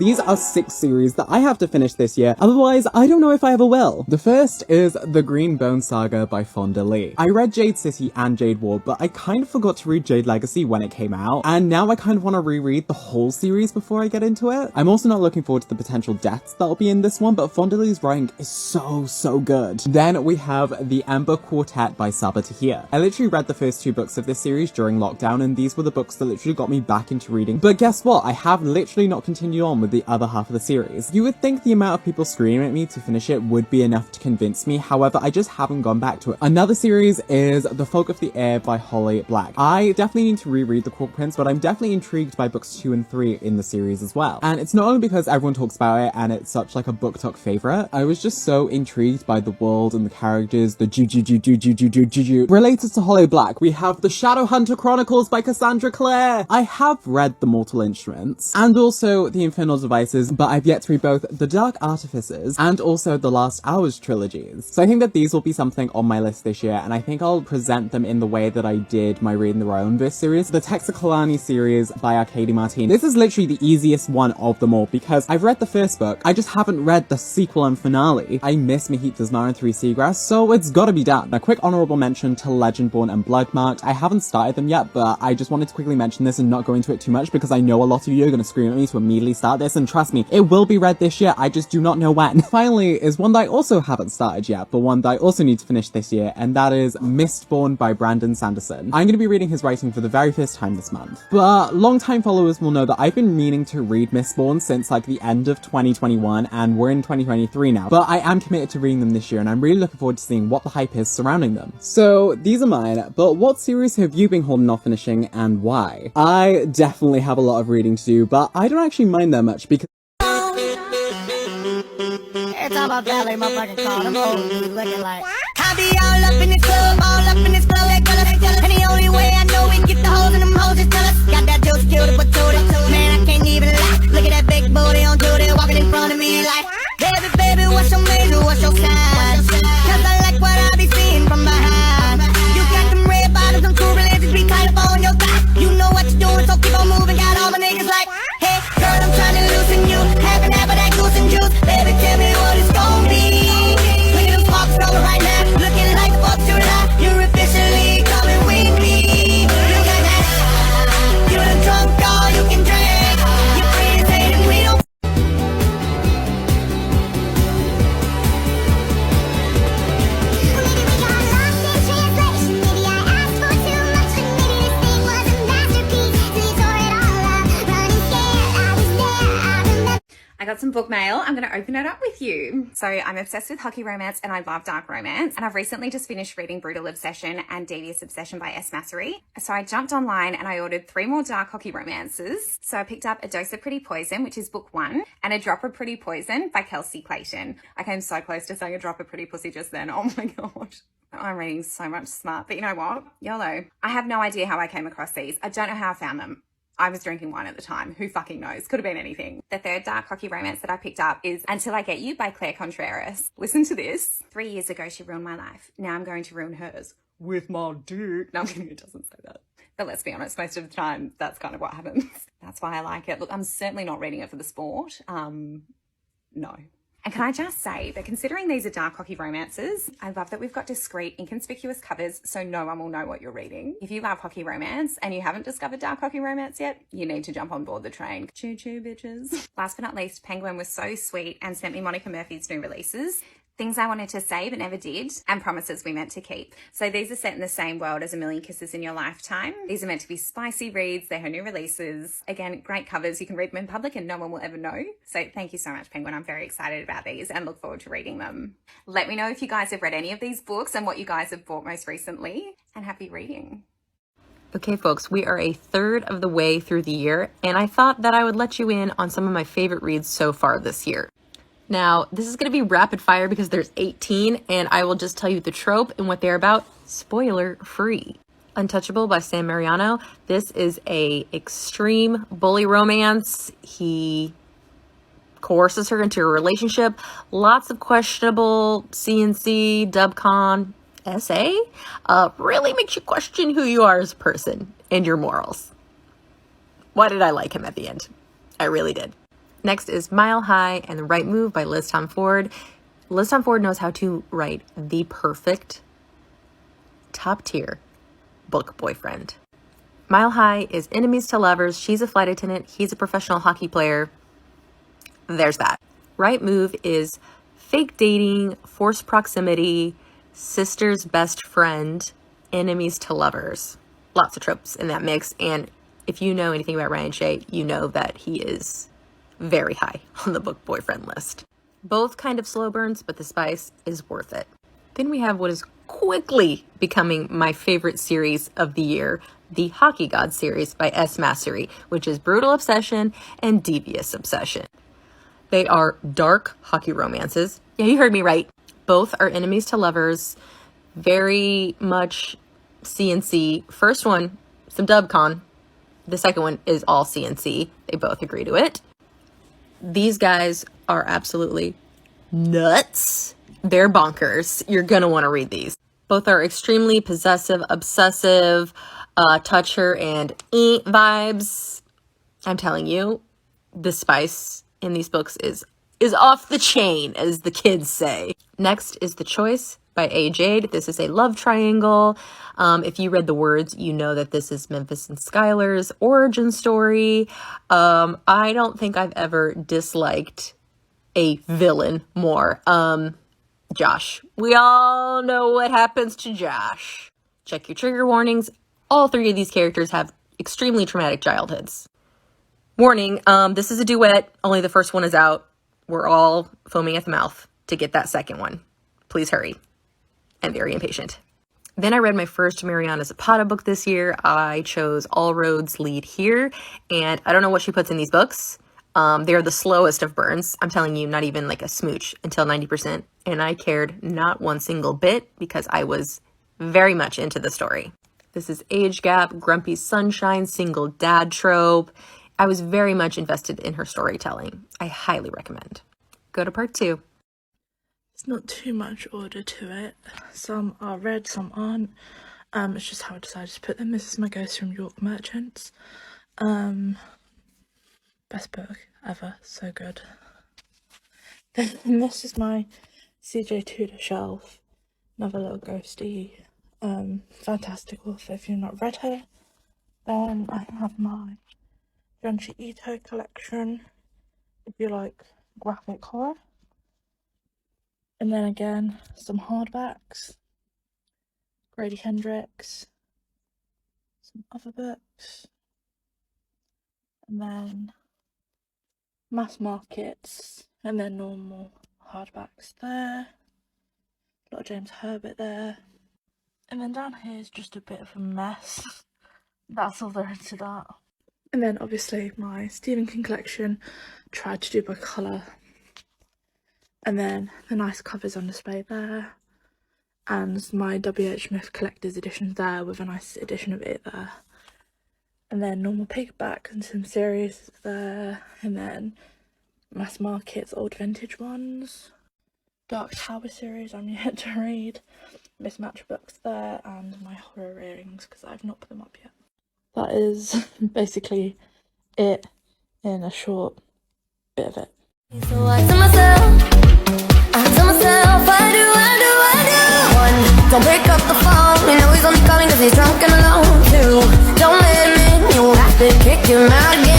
these are 6 series that I have to finish this year, otherwise I don't know if I ever will. The first is The Green Bone Saga by Fonda Lee. I read Jade City and Jade War, but I kind of forgot to read Jade Legacy when it came out, and now I kind of want to reread the whole series before I get into it. I'm also not looking forward to the potential deaths that'll be in this one, but Fonda Lee's writing is so good. Then we have The Amber Quartet by Saba Tahir. I literally read the first 2 books of this series during lockdown, and these were the books that literally got me back into reading. But guess what? I have literally not continued on with the other half of the series. You would think the amount of people screaming at me to finish it would be enough to convince me, however, I just haven't gone back to it. Another series is The Folk of the Air by Holly Black. I definitely need to reread The Court Prince, but I'm definitely intrigued by books 2 and 3 in the series as well. And it's not only because everyone talks about it and it's such like a BookTok favorite, I was just so intrigued by the world and the characters, the juju. Related to Holly Black, we have The Shadowhunter Chronicles by Cassandra Clare. I have read The Mortal Instruments and also The Infernal Devices, but I've yet to read both The Dark Artificers and also the Last Hours trilogies. So I think that these will be something on my list this year, and I think I'll present them in the way that I did my Reading the Royal Verse series, the Texacolani series by Arcady Martin. This is literally the easiest one of them all because I've read the first book, I just haven't read the sequel and finale. I miss Mahit Desmar and Three Seagrass, so it's gotta be done. A quick honorable mention to Legendborn and Bloodmarked. I haven't started them yet, but I just wanted to quickly mention this and not go into it too much because I know a lot of you are gonna scream at me to immediately start this, and trust me, it will be read this year, I just do not know when. Finally is one that I also haven't started yet, but one that I also need to finish this year, and that is Mistborn by Brandon Sanderson. I'm gonna be reading his writing for the very first time this month, but long-time followers will know that I've been meaning to read Mistborn since like the end of 2021, and we're in 2023 now, but I am committed to reading them this year, and I'm really looking forward to seeing what the hype is surrounding them. So these are mine, but what series have you been holding off finishing and why? I definitely have a lot of reading to do, but I don't actually mind that much because it's all about that, like motherfucking car. I'm old, looking like I be all up in the club, all up in this club, they jealous. And the only way I know we get the hoes in them hoes is jealous. Got that juice, cute, but tootie. Man, I can't even lie. Look at that big booty on duty, walking in front of me like, baby, what's your major, what's your sign? Cause I like what I be seeing from behind. You got them red bottoms, them cool religions, be kind of on your thigh. You know what you're doing, so keep on moving. Got all my niggas like, hey, girl, I'm trying to loosen you. Half and half of that goose and juice. Baby, tell me what it's gon' be. Look at them sparks rolling right now. Looking like the fuck you lie. You're officially coming with me. You got that. You done drunk all you can drink. You're free to say that we don't. I got some book mail. I'm going to open it up with you. So I'm obsessed with hockey romance and I love dark romance. And I've recently just finished reading Brutal Obsession and Devious Obsession by S. Massery. So I jumped online and I ordered 3 more dark hockey romances. So I picked up A Dose of Pretty Poison, which is book 1, and A Drop of Pretty Poison by Kelsey Clayton. I came so close to saying A Drop of Pretty Pussy just then. Oh my gosh. I'm reading so much smart, but you know what? YOLO. I have no idea how I came across these. I don't know how I found them. I was drinking wine at the time. Who fucking knows? Could have been anything. The third dark hockey romance that I picked up is Until I Get You by Claire Contreras. Listen to this. 3 years ago, she ruined my life. Now I'm going to ruin hers. With my dick. No, I'm kidding. It doesn't say that. But let's be honest, most of the time, that's kind of what happens. That's why I like it. Look, I'm certainly not reading it for the sport. No. And can I just say that considering these are dark hockey romances, I love that we've got discreet, inconspicuous covers so no one will know what you're reading. If you love hockey romance and you haven't discovered dark hockey romance yet, you need to jump on board the train. Choo choo, bitches. Last but not least, Penguin was so sweet and sent me Monica Murphy's new releases. Things I wanted to say but never did, and promises we meant to keep. So these are set in the same world as A Million Kisses in Your Lifetime. These are meant to be spicy reads. They're her new releases. Again, great covers. You can read them in public and no one will ever know. So thank you so much, Penguin. I'm very excited about these and look forward to reading them. Let me know if you guys have read any of these books and what you guys have bought most recently, and happy reading. Okay, folks, we are a third of the way through the year, and I thought that I would let you in on some of my favorite reads so far this year. Now, this is going to be rapid fire because there's 18, and I will just tell you the trope and what they're about, spoiler free. Untouchable by Sam Mariano. This is a extreme bully romance. He coerces her into a relationship. Lots of questionable CNC, dubcon, essay. Really makes you question who you are as a person and your morals. Why did I like him at the end? I really did. Next is Mile High and The Right Move by Liz Tom Ford. Liz Tom Ford knows how to write the perfect top tier book boyfriend. Mile High is enemies to lovers. She's a flight attendant. He's a professional hockey player. There's that. Right Move is fake dating, forced proximity, sister's best friend, enemies to lovers. Lots of tropes in that mix. And if you know anything about Ryan Shea, you know that he is very high on the book boyfriend list. Both kind of slow burns, but the spice is worth it. Then we have what is quickly becoming my favorite series of the year, the Hockey God series by S. Massery, which is brutal obsession and devious obsession. They are dark hockey romances. Yeah, you heard me right. Both are enemies to lovers, very much CNC. First one, some dubcon. The second one is all CNC. They both agree to it. These guys are absolutely nuts. They're bonkers. You're gonna want to read these. Both are extremely possessive, obsessive, touch her and eat vibes. I'm telling you, the spice in these books is off the chain, as the kids say. Next is The Choice by A. Jade. This is a love triangle. If you read the words, you know that this is Memphis and Skylar's origin story. I don't think I've ever disliked a villain more. Josh. We all know what happens to Josh. Check your trigger warnings. All three of these characters have extremely traumatic childhoods. Warning, this is a duet. Only the first one is out. We're all foaming at the mouth to get that second one. Please hurry. I'm very impatient. Then I read my first Mariana Zapata book this year. I chose All Roads Lead Here, and I don't know what she puts in these books. They're the slowest of burns. I'm telling you, not even like a smooch until 90%. And I cared not one single bit because I was very much into the story. This is age gap, grumpy sunshine, single dad trope. I was very much invested in her storytelling. I highly recommend. Go to part 2. It's not too much order to it. Some are read, some aren't. It's just how I decided to put them. This is my Ghost from York Merchants. Best book ever, so good. Then this is my CJ Tudor shelf, another little ghosty, fantastic author. If you've not read her, then I have my Junji Ito collection, if you like graphic horror. And then again, some hardbacks, Grady Hendrix, some other books, and then mass markets, and then normal hardbacks there. A lot of James Herbert there. And then down here is just a bit of a mess. That's all there is to that. And then obviously my Stephen King collection, tried to do by colour. And then the nice covers on display there. And my W.H. Smith collector's edition there with a nice edition of it there. And then normal paperback and some series there. And then mass markets, old vintage ones. Dark Tower series I'm yet to read. Mismatch books there. And my horror earrings because I've not put them up yet. That is basically it in a short bit of it. So I tell myself, One, don't pick up the phone. You know he's only calling cause he's drunk and alone. Two, don't let him in, you'll have to kick him out again.